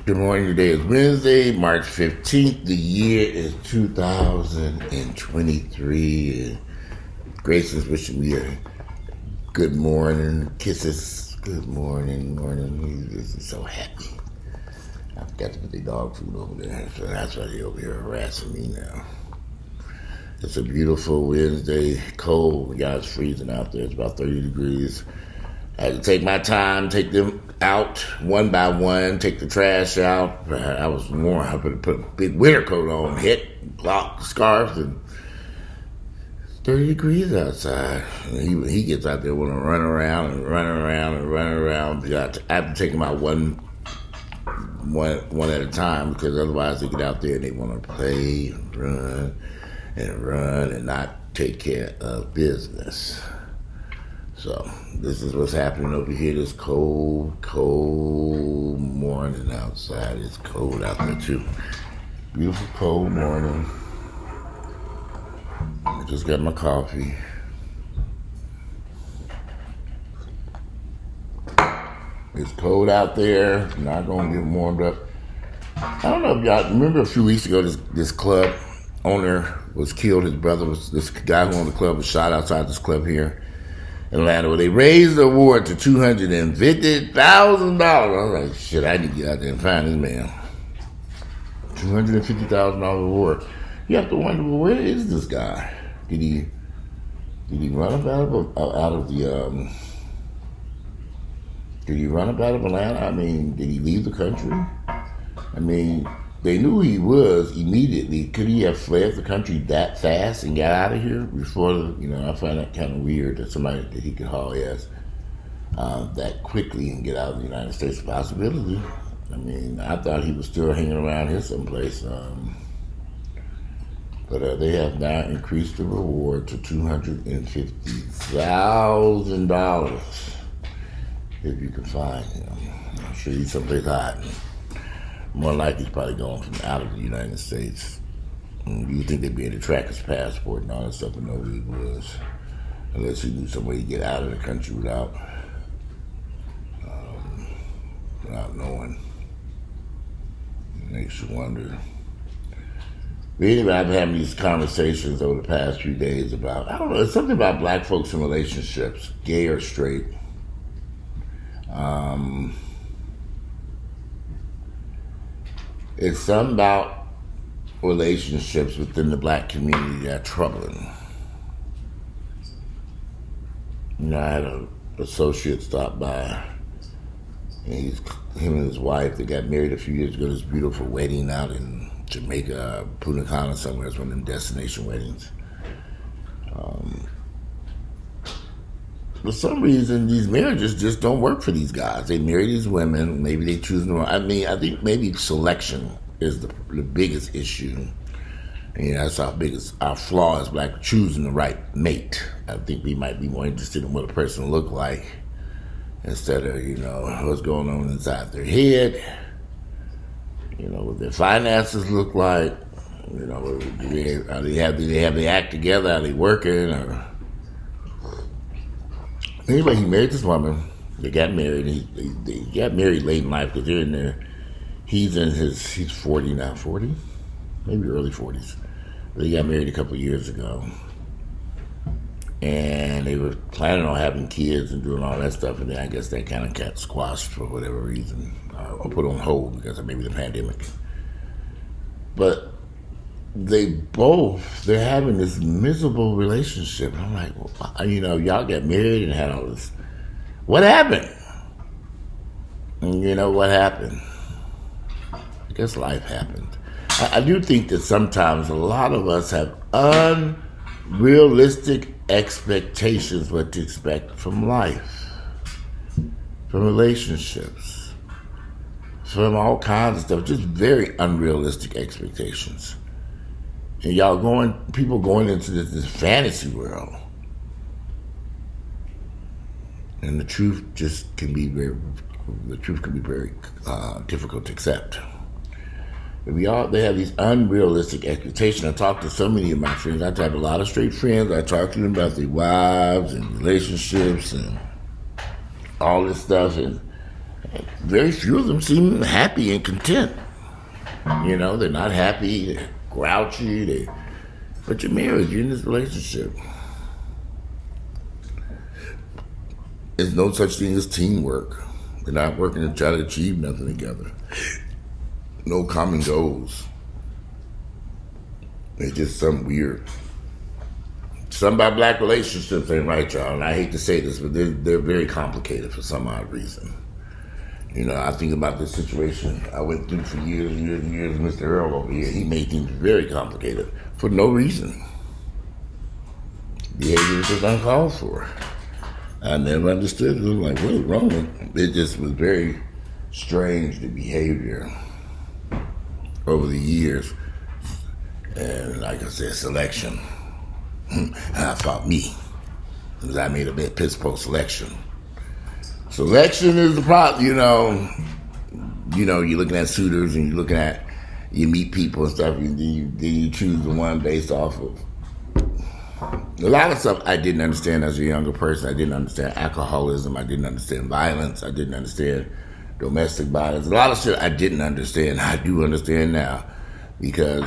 Good morning. Today is Wednesday, March 15th. The year is 2023. Grace is wishing me a good morning. Kisses. Good morning. He's so happy. I forgot to put the dog food over there, so that's why they're over here harassing me now. It's a beautiful Wednesday. Cold. Y'all, it's freezing out there. It's about 30 degrees. I had to take my time, take them out one by one, take the trash out. I was warm. I put a big winter coat on, block, scarf, and 30 degrees outside. And he gets out there want to run around. I have to take him out one at a time, because otherwise they get out there and they want to play and run and not take care of business. So this is what's happening over here. This cold morning outside. It's cold out there too. Beautiful cold morning. I just got my coffee. It's cold out there. Not gonna get warmed up. I don't know if y'all remember a few weeks ago, this club owner was killed. His brother was, this guy who owned the club was shot outside this club here in Atlanta, where they raised the award to $250,000. I was like, shit, I need to get out there and find this man. $250,000 award. You have to wonder, well, where is this guy? Did he run up out of Atlanta? I mean, did he leave the country? I mean, they knew who he was immediately. Could he have fled the country that fast and got out of here before, I find that kind of weird that somebody that he could haul ass that quickly and get out of the United States. Possibility. I mean, I thought he was still hanging around here someplace. But they have now increased the reward to $250,000 if you can find him. I'm sure he's someplace hiding. More likely he's probably going from out of the United States. You would think they'd be able to track his passport and all that stuff and know who he was, unless he knew some way to get out of the country without knowing. It makes you wonder. But anyway, I've been having these conversations over the past few days about, I don't know, it's something about black folks in relationships, gay or straight. It's something about relationships within the black community that are troubling. I had an associate stop by, and him and his wife, they got married a few years ago, this beautiful wedding out in Jamaica, Punta Cana somewhere. It's one of them destination weddings. For some reason, these marriages just don't work for these guys. They marry these women. Maybe they choose them. I mean, I think maybe selection is the biggest issue. And that's our flaw is black, choosing the right mate. I think we might be more interested in what a person look like instead of, what's going on inside their head, what their finances look like, do they have their act together, are they working, or... Anyway, he married this woman. They got married. They got married late in life because they're in there. He's 40 now, 40? Maybe early 40s. They got married a couple of years ago. And they were planning on having kids and doing all that stuff. And then I guess that kind of got squashed for whatever reason. Or put on hold because of maybe the pandemic. But they're having this miserable relationship. And I'm like, well, y'all got married and had all this. What happened? And what happened? I guess life happened. I do think that sometimes a lot of us have unrealistic expectations what to expect from life, from relationships, from all kinds of stuff. Just very unrealistic expectations. And people going into this fantasy world. And the truth can be very difficult to accept. They have these unrealistic expectations. I talk to so many of my friends. I have a lot of straight friends. I talk to them about their wives and relationships and all this stuff. And Very few of them seem happy and content. They're not happy, they're grouchy, but you're married, you're in this relationship. There's no such thing as teamwork. They're not working to try to achieve nothing together. No common goals. It's just something weird. Something about black relationships ain't right, y'all. And I hate to say this, but they're very complicated for some odd reason. I think about this situation I went through for years and years and years. Mr. Earl over here, he made things very complicated for no reason. Behavior was just uncalled for. I never understood it. I'm like, what is wrong with it? It just was very strange, the behavior over the years. And like I said, selection. I fought me because I made a bad piss poor selection. Selection is the problem, you're looking at suitors and you meet people and stuff, and then you choose the one based off of. A lot of stuff I didn't understand as a younger person. I didn't understand alcoholism. I didn't understand violence. I didn't understand domestic violence. A lot of shit I didn't understand. I do understand now, because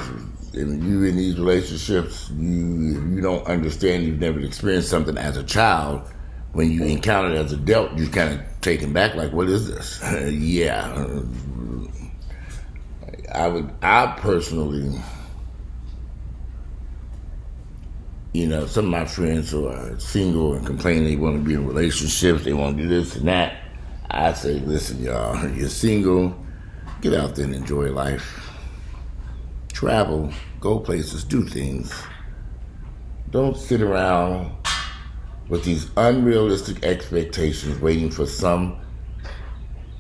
in these relationships, you don't understand. You've never experienced something as a child. When you encounter it as an adult, you're kind of taken back, like, what is this? Yeah. I personally, some of my friends who are single and complain they want to be in relationships, they want to do this and that. I say, listen, y'all, you're single, get out there and enjoy life. Travel, go places, do things. Don't sit around with these unrealistic expectations, waiting for some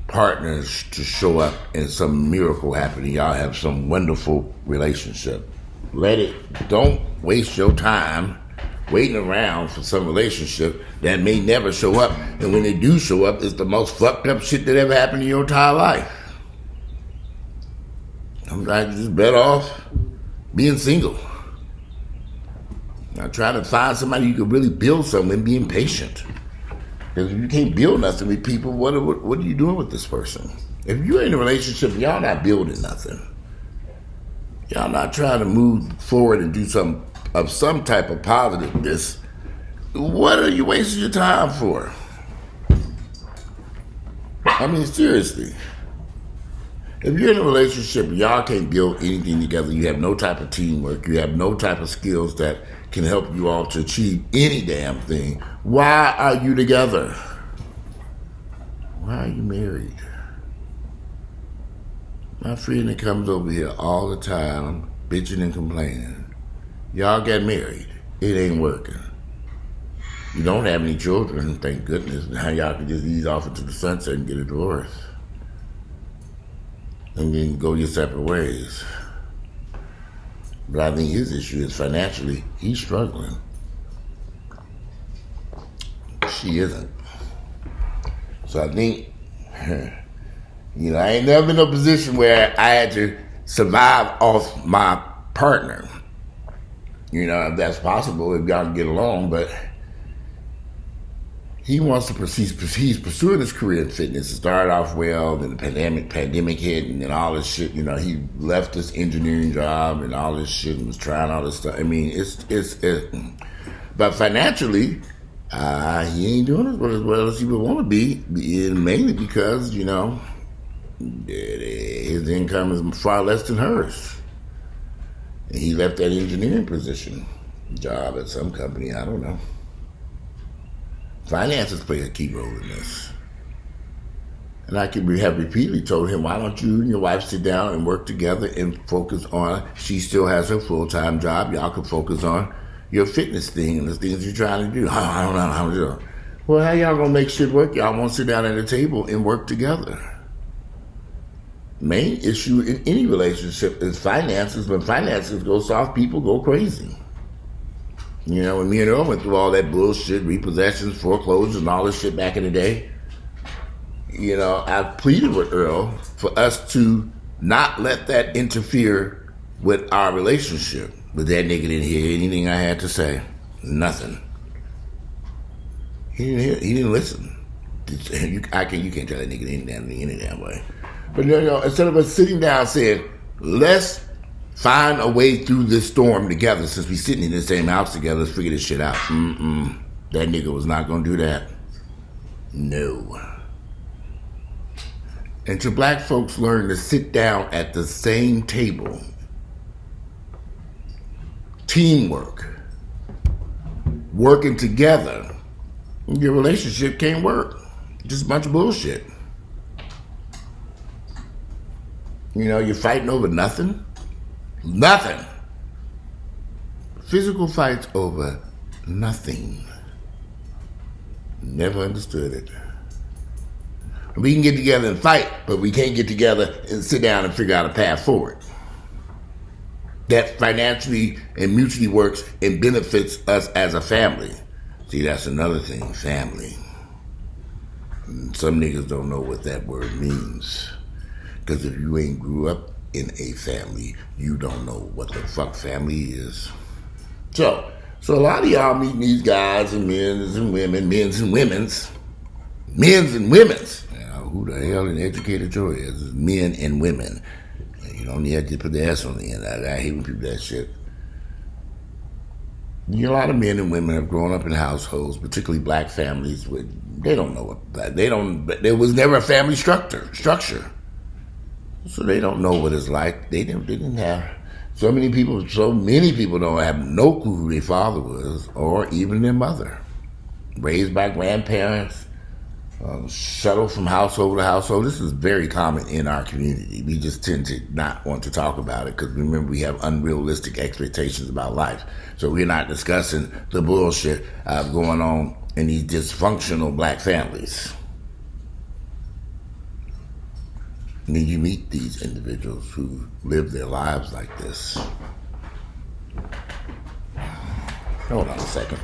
partners to show up and some miracle happen and y'all have some wonderful relationship. Don't waste your time waiting around for some relationship that may never show up. And when they do show up, it's the most fucked up shit that ever happened in your entire life. Sometimes you're just better off being single. Now try to find somebody you can really build something and being patient. Because if you can't build nothing with people, what are you doing with this person? If you're in a relationship, y'all not building nothing. Y'all not trying to move forward and do some type of positiveness. What are you wasting your time for? I mean, seriously. If you're in a relationship, y'all can't build anything together. You have no type of teamwork. You have no type of skills that can help you all to achieve any damn thing. Why are you together? Why are you married? My friend that comes over here all the time, bitching and complaining. Y'all got married. It ain't working. You don't have any children, thank goodness. Now y'all can just ease off into the sunset and get a divorce. And then go your separate ways. But I think his issue is financially, he's struggling. She isn't. So I think, I ain't never been in a position where I had to survive off my partner. If that's possible, if y'all can get along, but he wants to he's pursuing his career in fitness. It started off well, then the pandemic hit, and then all this shit, he left his engineering job and all this shit and was trying all this stuff. I mean, but financially, he ain't doing as well as he would want to be, mainly because, his income is far less than hers. And he left that engineering job at some company, I don't know. Finances play a key role in this. And I could have repeatedly told him, why don't you and your wife sit down and work together and focus on, she still has her full-time job, y'all can focus on your fitness thing and the things you're trying to do. I don't know how to do it. Well, how y'all gonna make shit work? Y'all won't sit down at a table and work together. Main issue in any relationship is finances. When finances go soft, people go crazy. When me and Earl went through all that bullshit, repossessions, foreclosures, and all this shit back in the day, I pleaded with Earl for us to not let that interfere with our relationship. But that nigga didn't hear anything I had to say. Nothing. He didn't listen. You can't tell that nigga any damn way. But instead of us sitting down saying, let's find a way through this storm together, since we sitting in the same house together, let's figure this shit out. That nigga was not gonna do that. No. Until black folks learn to sit down at the same table, teamwork, working together, your relationship can't work. Just a bunch of bullshit. You're fighting over nothing. Nothing. Physical fights over nothing. Never understood it. We can get together and fight, but we can't get together and sit down and figure out a path forward that financially and mutually works and benefits us as a family. See, that's another thing, family. And some niggas don't know what that word means. Because if you ain't grew up in a family, you don't know what the fuck family is. So a lot of y'all meeting these guys and men's and women's. Who the hell an educated choice is? Men and women. You don't need to put the S on the end. I hate when people do that shit. A lot of men and women have grown up in households, particularly black families, where they don't know what there was never a family structure. So they don't know what it's like. They didn't have so many people don't have no clue who their father was or even their mother. Raised by grandparents, shuttled from household to household. This is very common in our community. We just tend to not want to talk about it because remember we have unrealistic expectations about life. So we're not discussing the bullshit going on in these dysfunctional black families. And then you meet these individuals who live their lives like this. Hold on a second.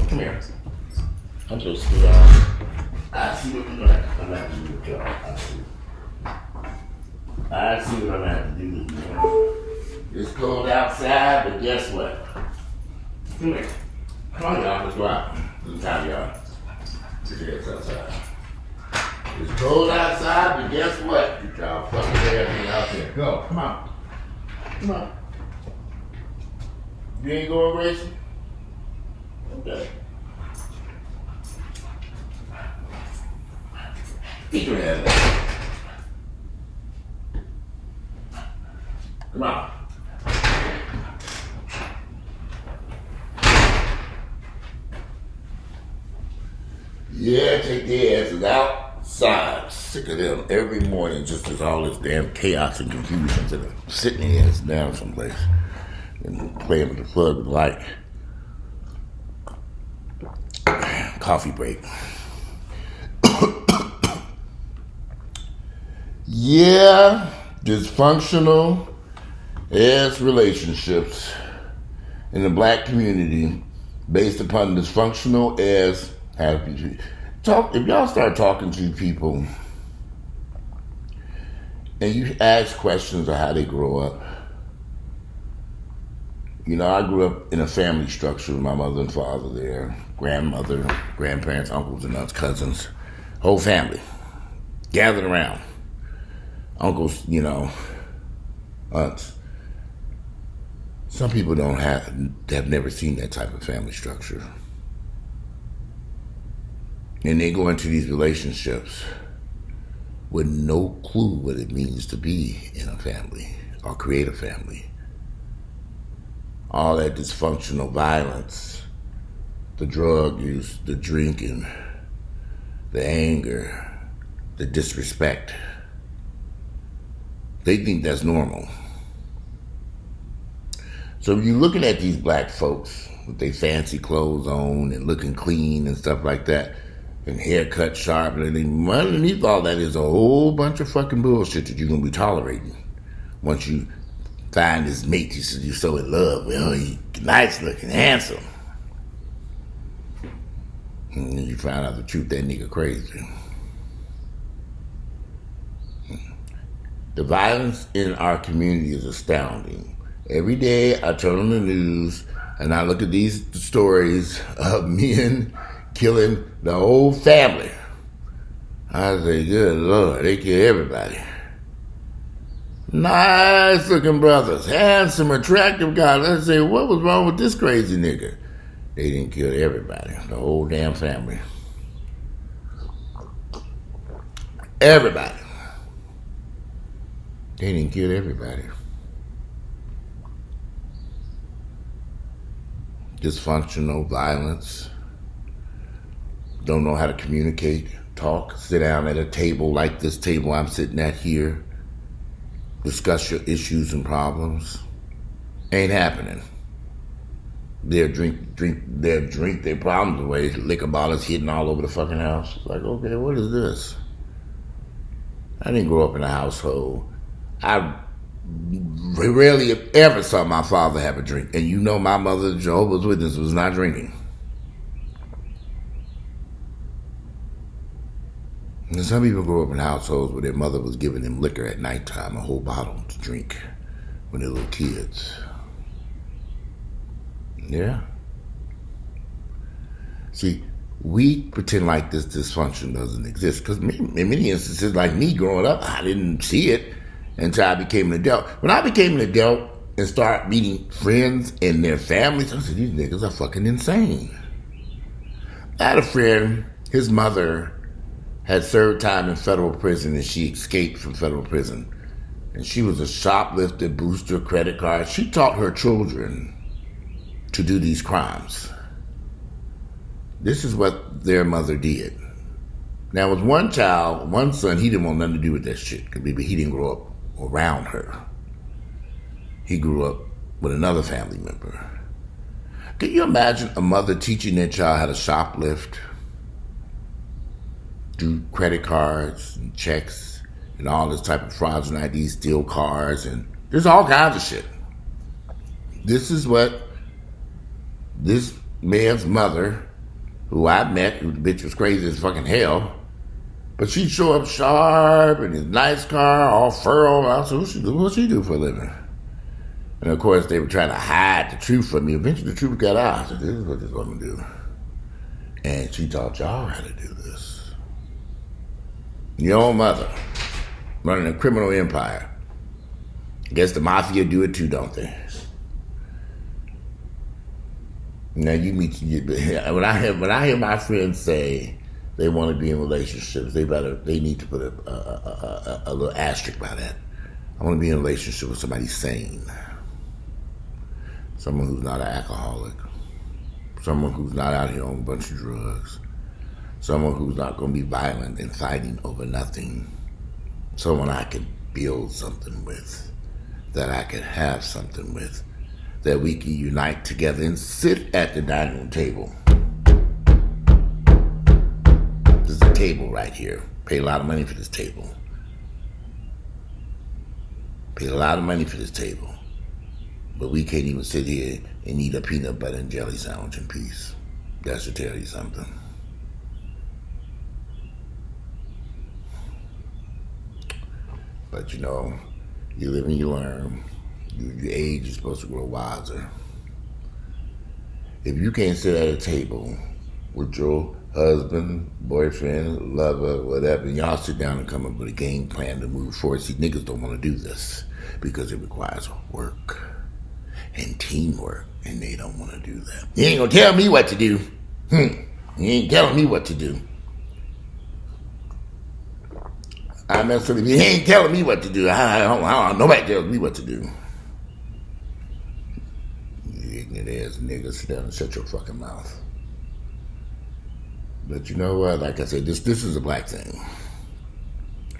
Come here. I'm supposed to I see what you're going to have to do with y'all. I see what I'm going to have to do with you. It's cold outside, but guess what? Come here. Come on, y'all. Let's go out. It's time, y'all. Get your ass outside. It's cold outside, but guess what? Get y'all fucking everything out there. Go. Come on. Come on. You ain't going racing? Okay. Get your ass out. Come on. Yeah, take their asses outside. Sick of them every morning, just as all this damn chaos and confusion to them. Sitting their ass down someplace and playing with the flood with light. Coffee break. Yeah, dysfunctional as relationships in the black community based upon dysfunctional as happy. If y'all start talking to people and you ask questions of how they grow up. I grew up in a family structure with my mother and father there, grandmother, grandparents, uncles and aunts, cousins, whole family gathered around. Uncles, aunts. Some people have never seen that type of family structure. And they go into these relationships with no clue what it means to be in a family or create a family. All that dysfunctional violence, the drug use, the drinking, the anger, the disrespect. They think that's normal. So you're looking at these black folks with their fancy clothes on and looking clean and stuff like that, and haircut sharp, and underneath all that is a whole bunch of fucking bullshit that you're going to be tolerating once you find this mate you're so in love with. Oh, he's nice looking, handsome. And then you find out the truth, that nigga crazy. The violence in our community is astounding. Every day I turn on the news and I look at these stories of men killing the whole family. I say, good Lord, they kill everybody. Nice looking brothers, handsome, attractive guys. I say, what was wrong with this crazy nigga? They didn't kill everybody, the whole damn family. Everybody. They didn't kill everybody. Dysfunctional violence. Don't know how to communicate, talk, sit down at a table like this table I'm sitting at here. Discuss your issues and problems. Ain't happening. They'll drink their problems away. Liquor bottles hidden all over the fucking house. It's like, okay, what is this? I didn't grow up in a household. I rarely ever saw my father have a drink. And you know my mother, Jehovah's Witness, was not drinking. And some people grow up in households where their mother was giving them liquor at nighttime, a whole bottle to drink when they were little kids. Yeah. See, we pretend like this dysfunction doesn't exist because in many instances, like me growing up, I didn't see it until I became an adult. When I became an adult and started meeting friends and their families, I said, these niggas are fucking insane. I had a friend, his mother had served time in federal prison and she escaped from federal prison. And she was a shoplifter, booster, credit card. She taught her children to do these crimes. This is what their mother did. Now, with one child, one son, he didn't want nothing to do with that shit because he didn't grow up around her. He grew up with another family member. Can you imagine a mother teaching their child how to shoplift, do credit cards and checks and all this type of fraudulent IDs, steal cars, and there's all kinds of shit. This is what this man's mother, who I met, who the bitch was crazy as fucking hell, but she'd show up sharp in his nice car, all furrowed. I said, what'd she do for a living? And of course, they were trying to hide the truth from me. Eventually, the truth got out. I said, this is what this woman do. And she taught y'all how to do this. Your own mother, running a criminal empire. I guess the mafia do it too, don't they? Now you meet when I hear my friends say they want to be in relationships, they need to put a little asterisk by that. I want to be in a relationship with somebody sane, someone who's not an alcoholic, someone who's not out here on a bunch of drugs, someone who's not going to be violent and fighting over nothing, someone I can build something with, that I can have something with, that we can unite together and sit at the dining room table. There's a table right here. Pay a lot of money for this table. Pay a lot of money for this table. But we can't even sit here and eat a peanut butter and jelly sandwich in peace. That should tell you something. But you know, you live and you learn. You age, you're supposed to grow wiser. If you can't sit at a table with your husband, boyfriend, lover, whatever, and y'all sit down and come up with a game plan to move forward. See, niggas don't want to do this because it requires work and teamwork, and they don't want to do that. You ain't gonna tell me what to do. You ain't telling me what to do. I mess with you. He ain't telling me what to do. Nobody tells me what to do. You ignorant ass nigga, sit down and shut your fucking mouth. But you know what? Like I said, this is a black thing.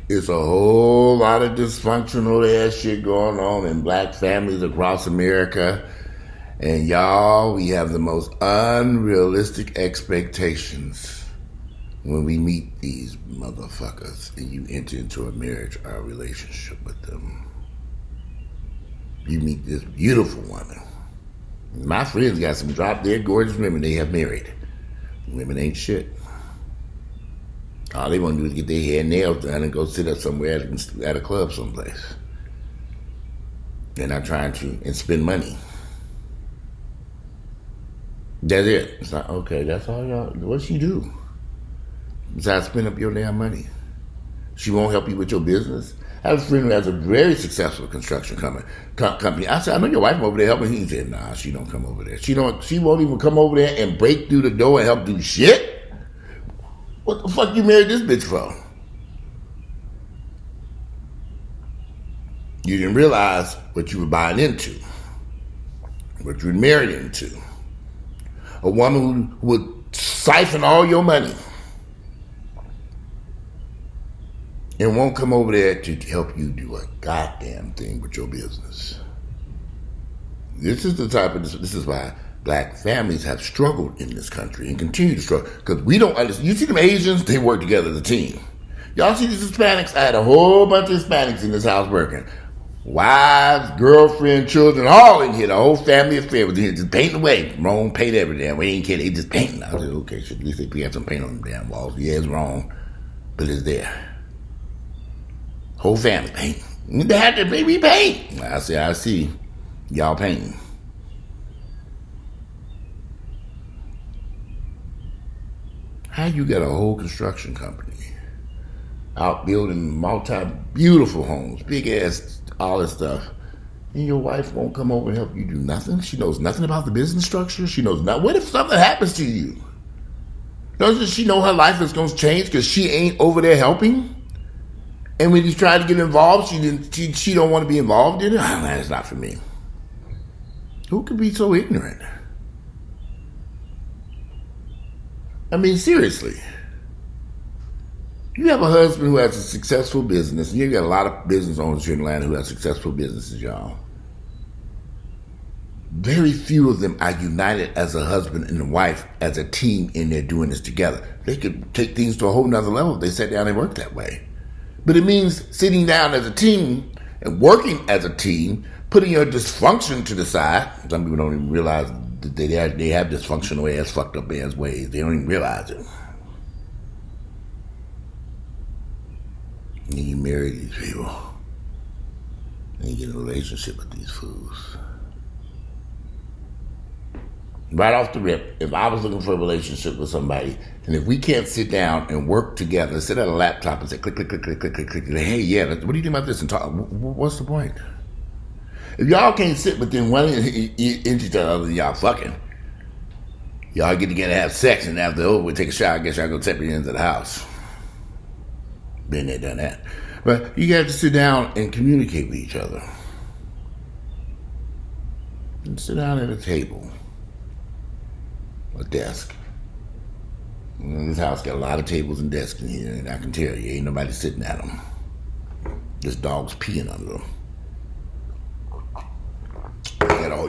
It's a whole lot of dysfunctional ass shit going on in black families across America. And y'all, we have the most unrealistic expectations when we meet these motherfuckers and you enter into a marriage or a relationship with them. You meet this beautiful woman. My friends got some drop-dead gorgeous women they have married. Women ain't shit. All they want to do is get their hair and nails done and go sit up somewhere at a club someplace. They're not trying to, and spend money. That's it. It's like, okay, that's all y'all, what you do? Besides spend up your damn money. She won't help you with your business. I have a friend who has a very successful construction company. I said, I know your wife over there helping. He said, nah, she don't come over there. She won't even come over there and break through the door and help do shit. What the fuck you married this bitch for? You didn't realize what you were buying into, what you were married into. A woman who would siphon all your money and won't come over there to help you do a goddamn thing with your business. This is why black families have struggled in this country and continue to struggle. Because we don't understand. You see them Asians, they work together as a team. Y'all see these Hispanics? I had a whole bunch of Hispanics in this house working. Wives, girlfriend, children, all in here. The whole family affair was in here just painting away. Wrong paint every damn. We ain't kidding. They just painting. I said, okay, shit, at least they have some paint on them damn walls. Yeah, it's wrong, but it's there. Whole family paint. They had to baby paint. I said, I see y'all painting. How you got a whole construction company out building beautiful homes, big ass, all this stuff, and your wife won't come over and help you do nothing? She knows nothing about the business structure. She knows not. What if something happens to you? Doesn't she know her life is going to change because she ain't over there helping? And when you try to get involved, she don't want to be involved in it. Oh, that's not for me. Who could be so ignorant? I mean, seriously. You have a husband who has a successful business, and you've got a lot of business owners here in Atlanta who have successful businesses, y'all. Very few of them are united as a husband and a wife, as a team, and they're doing this together. They could take things to a whole nother level if they sat down and worked that way. But it means sitting down as a team and working as a team, putting your dysfunction to the side. Some people don't even realize that they have dysfunctional ass, fucked up ass ways. They don't even realize it. And you marry these people. And you get in a relationship with these fools. Right off the rip, if I was looking for a relationship with somebody, and if we can't sit down and work together, sit at a laptop and say click, click, click, click, click, click, click, hey, yeah, what do you think about this? And talk, what's the point? If y'all can't sit within 1 inch each other, y'all fucking. Y'all get together, have sex, and after we take a shower, I guess y'all go separate ends of the house. Been there, done that. But you got to sit down and communicate with each other. And sit down at a table. A desk. This house got a lot of tables and desks in here, and I can tell you, ain't nobody sitting at them. This dog's peeing under them.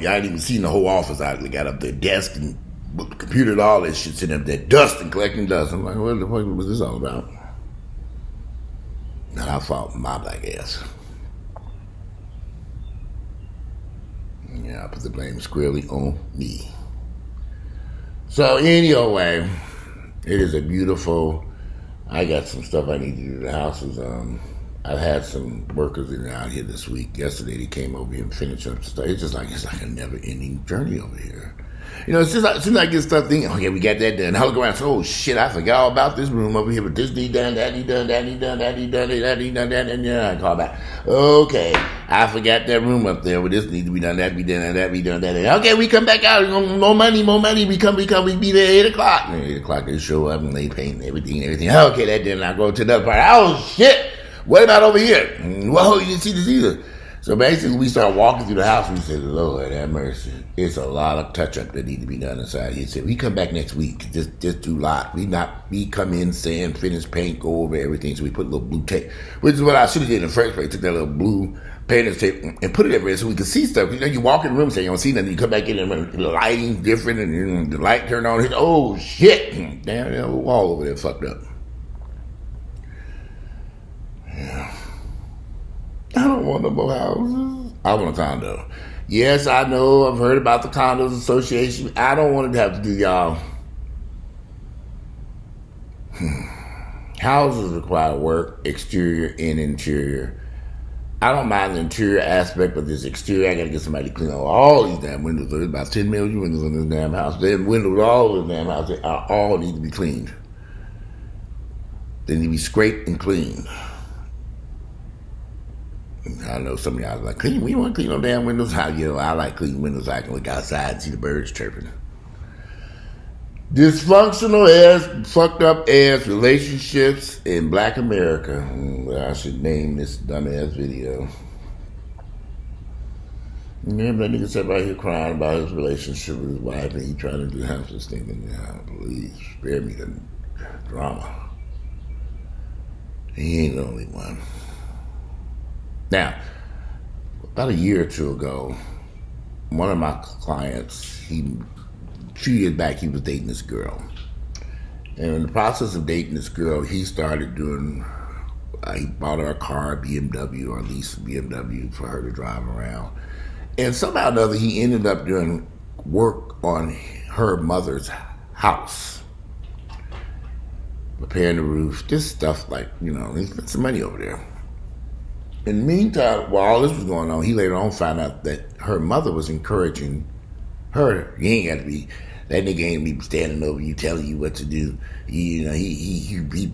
Y'all ain't even seen the whole office out. They got up their desk and computer and all that shit sitting up there, dust and collecting dust. I'm like, what the fuck was this all about? Not our fault, my black ass. Yeah, I put the blame squarely on me. So anyway, it is a beautiful. I got some stuff I need to do to the houses. I've had some workers in and out here this week. Yesterday they came over here and finished up stuff. It's like a never-ending journey over here. You know, it's just like, as soon as I get stuff thinking, okay, we got that done. I look around and say, oh shit, I forgot all about this room over here, but this need done, that need done, that need done, that need done, that need done, that, and then I call back. Okay, I forgot that room up there, but this needs to be done, that be done, that be done, that. Okay, we come back out, more money, we be there 8 o'clock. And 8 o'clock they show up and they paint everything. Okay, that didn't. I go to another part. Oh shit, what about over here? Whoa, you didn't see this either. So basically, we start walking through the house and we said, Lord have mercy. It's a lot of touch-up that need to be done inside. He said, we come back next week. Just do a lot. We come in, sand, finish, paint, go over everything. So we put a little blue tape, which is what I should have did in the first place. Took that little blue painter's tape and put it everywhere so we could see stuff. You know, you walk in the room and say you don't see nothing. You come back in and the lighting's different and the light turned on. Oh, shit. Damn, the wall over there fucked up. Yeah. I don't want no more houses. I want a condo. Yes, I know. I've heard about the condos association. I don't want to have to do y'all. Houses require work, exterior and interior. I don't mind the interior aspect, but this exterior, I got to get somebody to clean out all these damn windows. There's about 10 million windows in this damn house. There's windows all over the damn house. They all need to be cleaned. They need to be scraped and cleaned. I know some of y'all are like, clean, we want to clean no damn windows. I like clean windows. I can look outside and see the birds chirping. Dysfunctional ass, fucked up ass relationships in Black America. I should name this dumbass video. Yeah, that nigga sat right here crying about his relationship with his wife, and he trying to do half this thing. And please spare me the drama. He ain't the only one. Now, about a year or two ago, one of my clients, 2 years back, he was dating this girl. And in the process of dating this girl, he started doing, he bought her a car, a BMW, or at least a BMW for her to drive around. And somehow or another, he ended up doing work on her mother's house. Repairing the roof, just stuff like, he spent some money over there. In the meantime, while all this was going on, he later on found out that her mother was encouraging her. That nigga ain't be standing over you, telling you what to do. He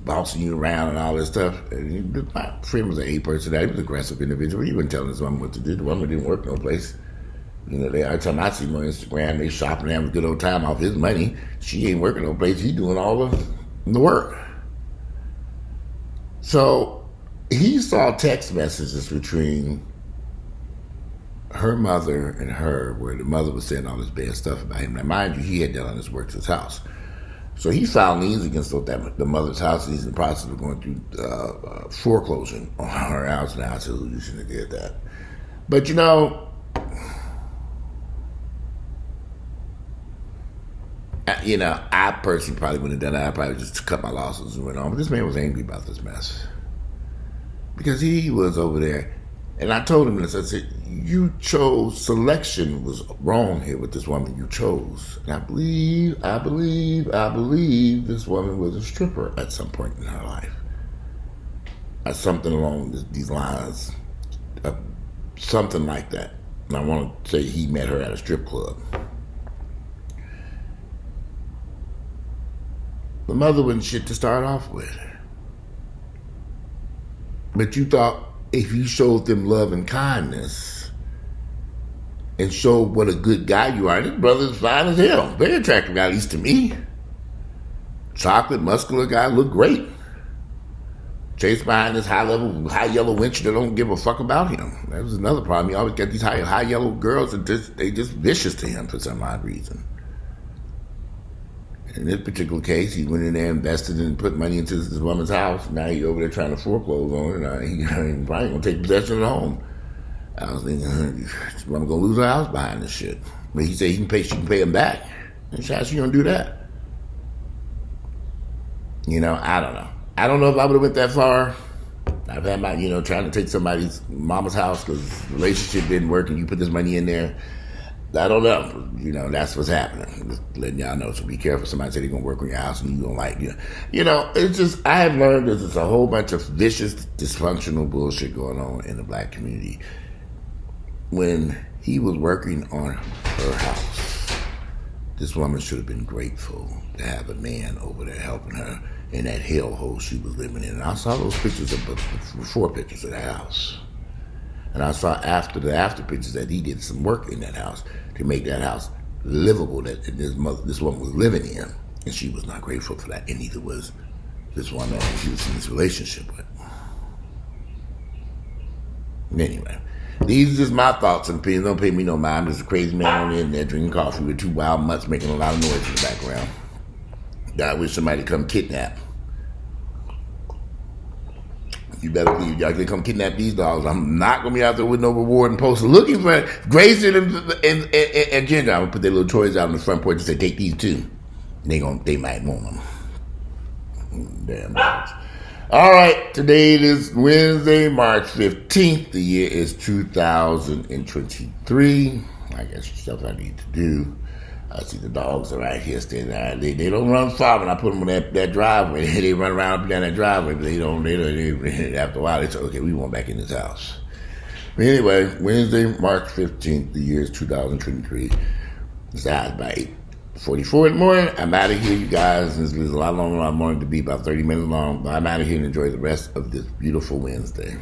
bossing you around and all this stuff. And my friend was an A-person. He was an aggressive individual. He wasn't telling his woman what to do. The woman didn't work no place. Every time I see him on Instagram, they shopping, having a good old time off his money. She ain't working no place. He doing all the work. So he saw text messages between her mother and her, where the mother was saying all this bad stuff about him. Now, mind you, he had done all this work to his house. So he filed liens against the mother's house, and he's in the process of going through foreclosure on her house now, so you shouldn't have did that. But I personally probably wouldn't have done that. I probably just cut my losses and went on. But this man was angry about this mess. Because he was over there, and I told him this. I said, "You chose, selection was wrong here with this woman you chose." And I believe this woman was a stripper at some point in her life, or something along these lines, something like that. And I want to say he met her at a strip club. The mother wasn't shit to start off with. But you thought if you showed them love and kindness and showed what a good guy you are, this brother's fine as hell. Very attractive guy, at least to me. Chocolate, muscular guy, look great. Chase behind this high yellow wench that don't give a fuck about him. That was another problem. He always got these high yellow girls that they just vicious to him for some odd reason. In this particular case, he went in there, invested and put money into this woman's house. Now he's over there trying to foreclose on it. He probably going to take possession of the home. I was thinking, this woman going to lose her house behind this shit. But he said she can pay him back. And how she going to do that? I don't know. I don't know if I would have went that far. I've had my, trying to take somebody's mama's house because the relationship didn't work and you put this money in there. I don't know. That's what's happening. Just letting y'all know. So be careful. Somebody say they're going to work on your house and you don't like it. It's just, I have learned there's a whole bunch of vicious, dysfunctional bullshit going on in the Black community. When he was working on her house, this woman should have been grateful to have a man over there helping her in that hellhole she was living in. And I saw those pictures, before pictures of the house. And I saw after pictures that he did some work in that house to make that house livable that this woman was living in. And she was not grateful for that, and neither was this woman that she was in this relationship with. Anyway, these are just my thoughts and opinions. Don't pay me no mind. I'm just a crazy man on the internet drinking coffee with 2 wild mutts making a lot of noise in the background. I wish somebody come kidnap. You better believe y'all can come kidnap these dogs. I'm not going to be out there with no reward and poster looking for Grayson and Ginger. I'm going to put their little toys out on the front porch and say, take these too. They might want them. Damn dogs. All right, today is Wednesday, March 15th. The year is 2023. I guess stuff I need to do. I see the dogs are right here standing there. They don't run far when I put them on that driveway. They run around up and down that driveway, but they don't, after a while, they say, okay, we want back in this house. But anyway, Wednesday, March 15th, the year is 2023. It's out by 8:44 in the morning. I'm out of here, you guys. This is a lot longer than I wanted to be, about 30 minutes long. But I'm out of here and enjoy the rest of this beautiful Wednesday.